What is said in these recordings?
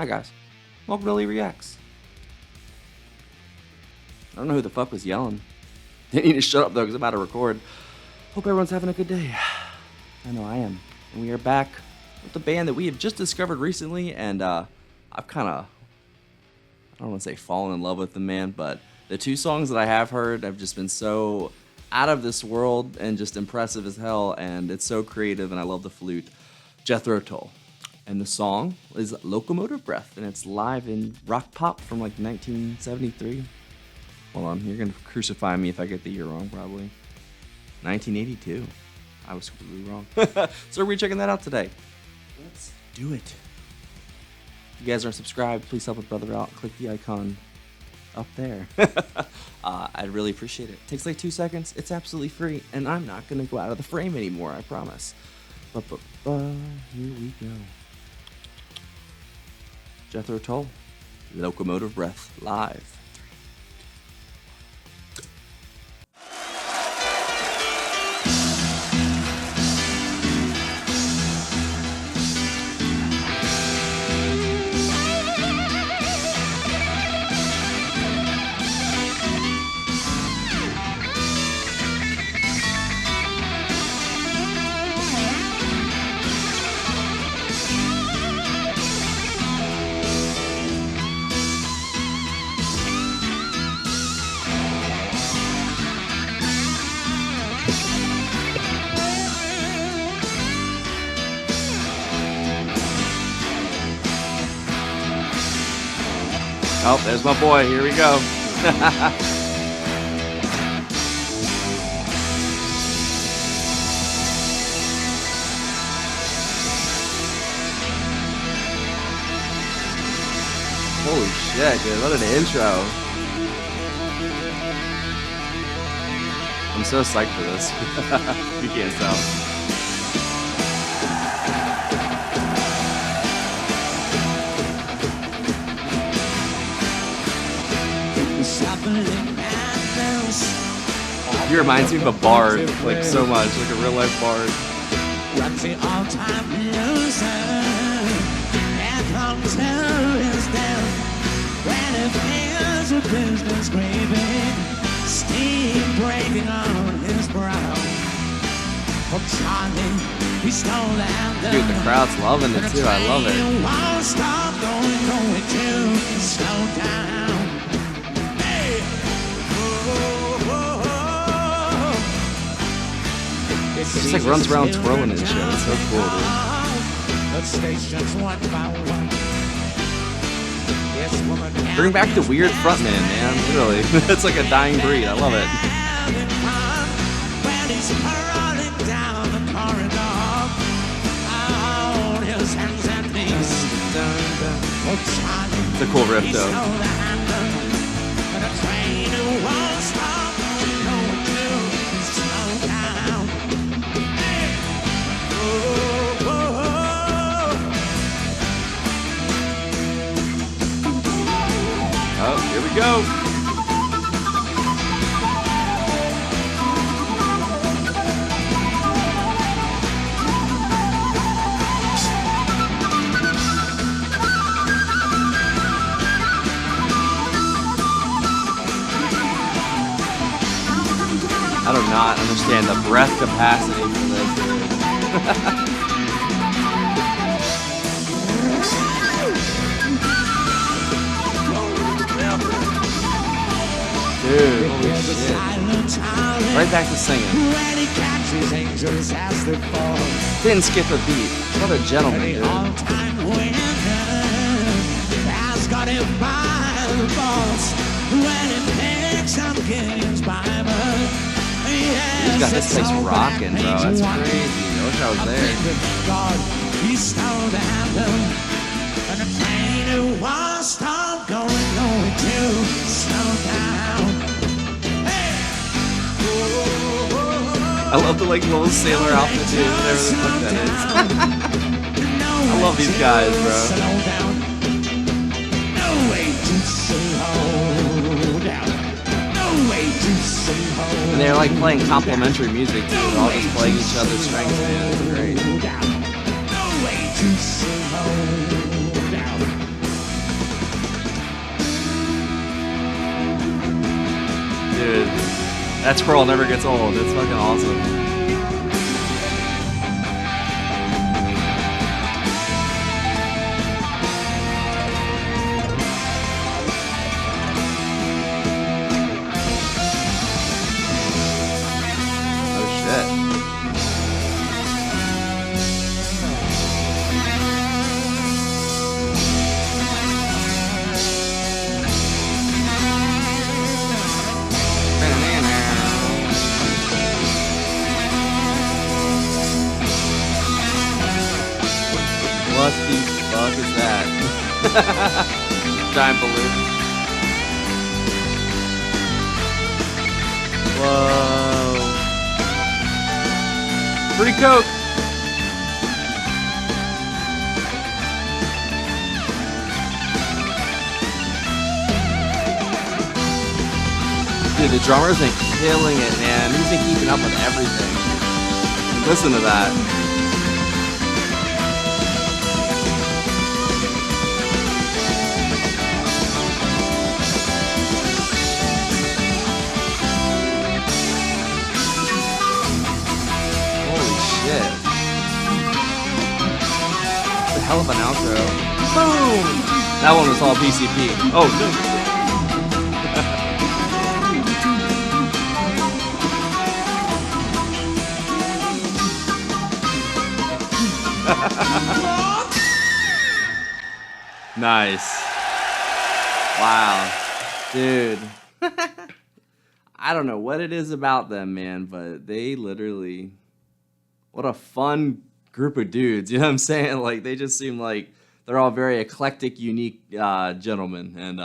Hi guys, welcome to Lee Reacts. I don't know who the fuck was yelling. Didn't need to shut up though, because I'm about to record. Hope everyone's having a good day. I know I am. And we are back with the band that we have just discovered recently, and I've kind of, I don't want to say fallen in love with them, man, but the two songs that I have heard have just been so out of this world and just impressive as hell, and it's so creative, and I love the flute. Jethro Tull. And the song is Locomotive Breath, and it's live in rock pop from like 1973. Hold on, you're gonna crucify me if I get the year wrong, probably. 1982. I was completely wrong. So we're checking that out today. Let's do it. If you guys aren't subscribed, please help a brother out. Click the icon up there. I'd really appreciate it. It takes like 2 seconds. It's absolutely free, and I'm not gonna go out of the frame anymore, I promise. But here we go. Jethro Tull, Locomotive Breath, live. Oh, there's my boy. Here we go. Holy shit, dude. What an intro. I'm so psyched for this. You can't tell. He reminds me of a bard, like so much, like a real life bard. Dude, the crowd's loving it too. I love it. He just like runs around twirling and shit. It's so cool, dude. Bring back the weird frontman, man. Literally. It's like a dying breed. I love it. It's a cool riff, though. Oh, here we go. I do not understand the breath capacity for this, dude, holy shit. Right back to singing. Didn't skip a beat. What a gentleman, dude. He's got this place rocking, bro. That's crazy. I wish I was there. I love the like little sailor outfit too. Whatever the fuck that is. I love these guys, bro. And they're like playing complimentary music too. They're all just playing each other's strengths, man. It's great. Dude, that twirl never gets old. It's fucking awesome. What the fuck is that? Giant balloon. Whoa. Free Coke. Dude, the drummer's been killing it, man. He's been keeping up with everything. Listen to that. Hell of an outro. Boom! That one was all PCP. Oh, no. Nice. Wow. Dude. I don't know what it is about them, man, but they literally... What a fun group of dudes, you know what I'm saying? Like, they just seem like they're all very eclectic, unique gentlemen, and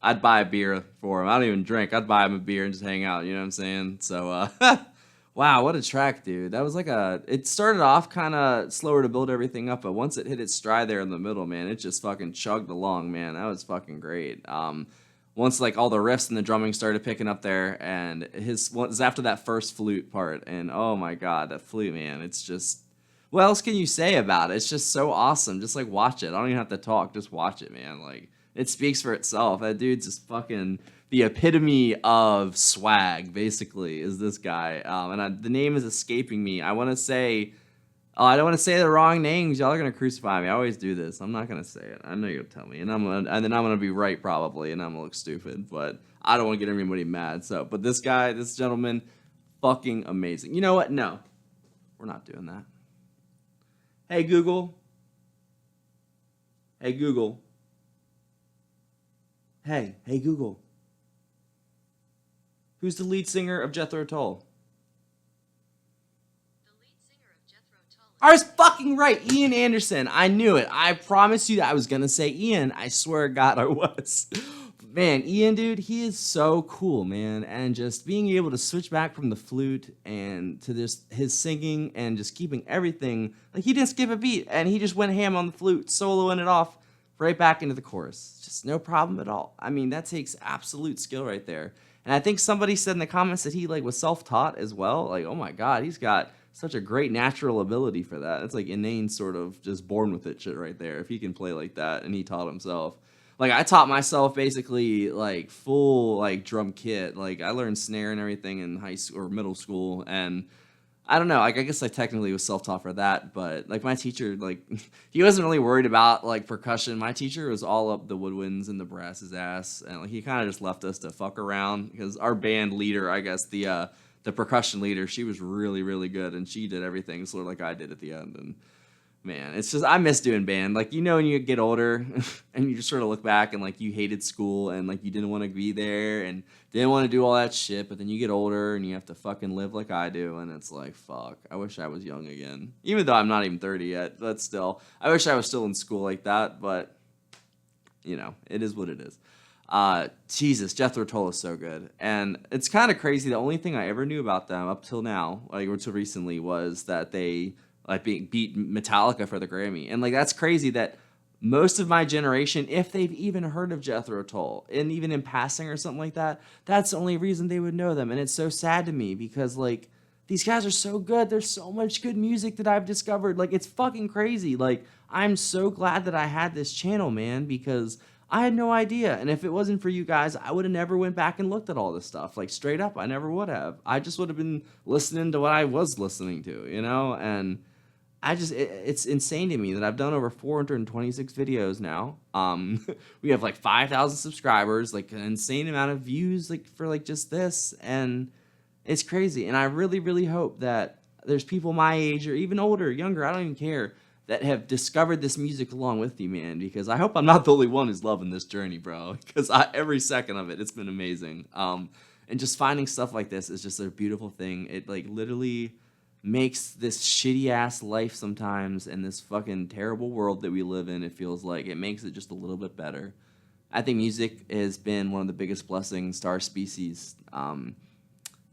I'd buy a beer for them. I don't even drink. I'd buy them a beer and just hang out, you know what I'm saying? So, wow, what a track, dude. That was like it started off kind of slower to build everything up, but once it hit its stride there in the middle, man, it just fucking chugged along, man. That was fucking great. Once like all the riffs and the drumming started picking up there, and it was after that first flute part, and oh my god, that flute, man, it's just, what else can you say about it? It's just so awesome. Just like watch it. I don't even have to talk, just watch it, man. Like, it speaks for itself. That dude's just fucking the epitome of swag, basically, is this guy. The name is escaping me. I want to say, I don't want to say the wrong names. Y'all are gonna crucify me. I always do this. I'm not gonna say it. I know you'll tell me, and then I'm gonna be right probably, and I'm gonna look stupid. But I don't want to get everybody mad. So, but this guy, this gentleman, fucking amazing. You know what? No, we're not doing that. Hey Google. Hey Google. Hey Google. Who's the lead singer of Jethro Tull? I was fucking right. Ian Anderson. I knew it. I promised you that I was going to say Ian. I swear to God I was. Man, Ian, dude, he is so cool, man. And just being able to switch back from the flute and to just his singing and just keeping everything. Like, he didn't skip a beat. And he just went ham on the flute, soloing it off right back into the chorus. Just no problem at all. I mean, that takes absolute skill right there. And I think somebody said in the comments that he like was self-taught as well. Like, oh my God, he's got such a great natural ability for that. It's like inane, sort of just born with it shit right there. If he can play like that, and he taught himself. Like, I taught myself basically like full like drum kit. Like, I learned snare and everything in high school or middle school, and I don't know. Like, I guess I technically was self-taught for that, but like my teacher, like he wasn't really worried about like percussion. My teacher was all up the woodwinds and the brass's ass, and like he kind of just left us to fuck around because our band leader, I guess the percussion leader, she was really, really good, and she did everything sort of like I did at the end. And man, it's just, I miss doing band. Like, you know, when you get older and you just sort of look back and like you hated school and like you didn't want to be there and didn't want to do all that shit, but then you get older and you have to fucking live like I do, and it's like, fuck, I wish I was young again. Even though I'm not even 30 yet, but still, I wish I was still in school like that, but you know, it is what it is. Jesus, Jethro Tull is so good. And it's kind of crazy. The only thing I ever knew about them up till now, like, or till recently, was that they like beat Metallica for the Grammy. And like, that's crazy that most of my generation, if they've even heard of Jethro Tull, and even in passing or something like that, that's the only reason they would know them. And it's so sad to me because like, these guys are so good. There's so much good music that I've discovered. Like, it's fucking crazy. Like, I'm so glad that I had this channel, man, because I had no idea. And if it wasn't for you guys, I would have never went back and looked at all this stuff. Like straight up, I never would have. I just would have been listening to what I was listening to, you know? And it's insane to me that I've done over 426 videos now. We have like 5,000 subscribers, like an insane amount of views, like for like just this, and it's crazy. And I really, really hope that there's people my age or even older, younger, I don't even care, that have discovered this music along with you, man. Because I hope I'm not the only one who's loving this journey, bro. Because every second of it, it's been amazing. And just finding stuff like this is just a beautiful thing. It like literally makes this shitty ass life sometimes and this fucking terrible world that we live in, it feels like it makes it just a little bit better. I think music has been one of the biggest blessings to our species.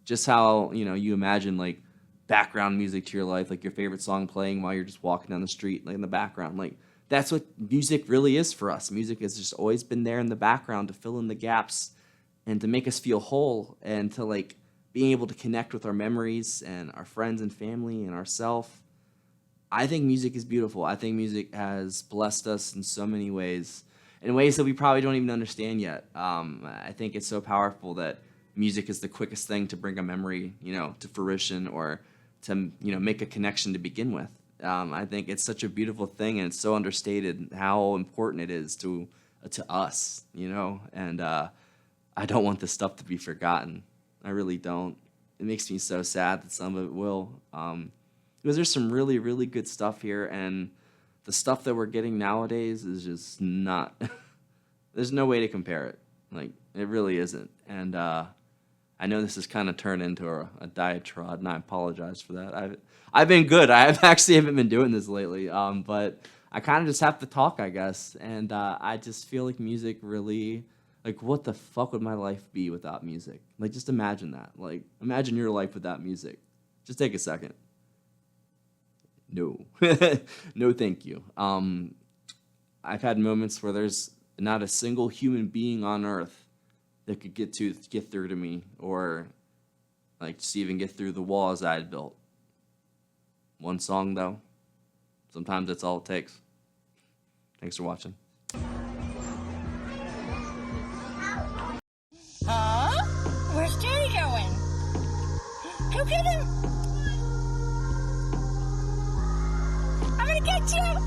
Just how, you know, you imagine like background music to your life, like your favorite song playing while you're just walking down the street, like in the background. Like that's what music really is for us. Music has just always been there in the background to fill in the gaps and to make us feel whole and to like being able to connect with our memories and our friends and family and ourself. I think music is beautiful. I think music has blessed us in so many ways, in ways that we probably don't even understand yet. I think it's so powerful that music is the quickest thing to bring a memory, you know, to fruition or to, you know, make a connection to begin with. I think it's such a beautiful thing, and it's so understated how important it is to us, you know. And I don't want this stuff to be forgotten. I really don't. It makes me so sad that some of it will. Because there's some really, really good stuff here, and the stuff that we're getting nowadays is just not... There's no way to compare it. Like, it really isn't. And I know this has kind of turned into a diatribe, and I apologize for that. I've been good. I haven't been doing this lately, but I kind of just have to talk, I guess. And I just feel like music really... Like, what the fuck would my life be without music? Like, just imagine that. Like, imagine your life without music. Just take a second. No. No, thank you. I've had moments where there's not a single human being on Earth that could get through to me, or, like, just even get through the walls I had built. One song, though. Sometimes that's all it takes. Thanks for watching. Huh? Where's Daddy going? Go get him! I'm gonna get you!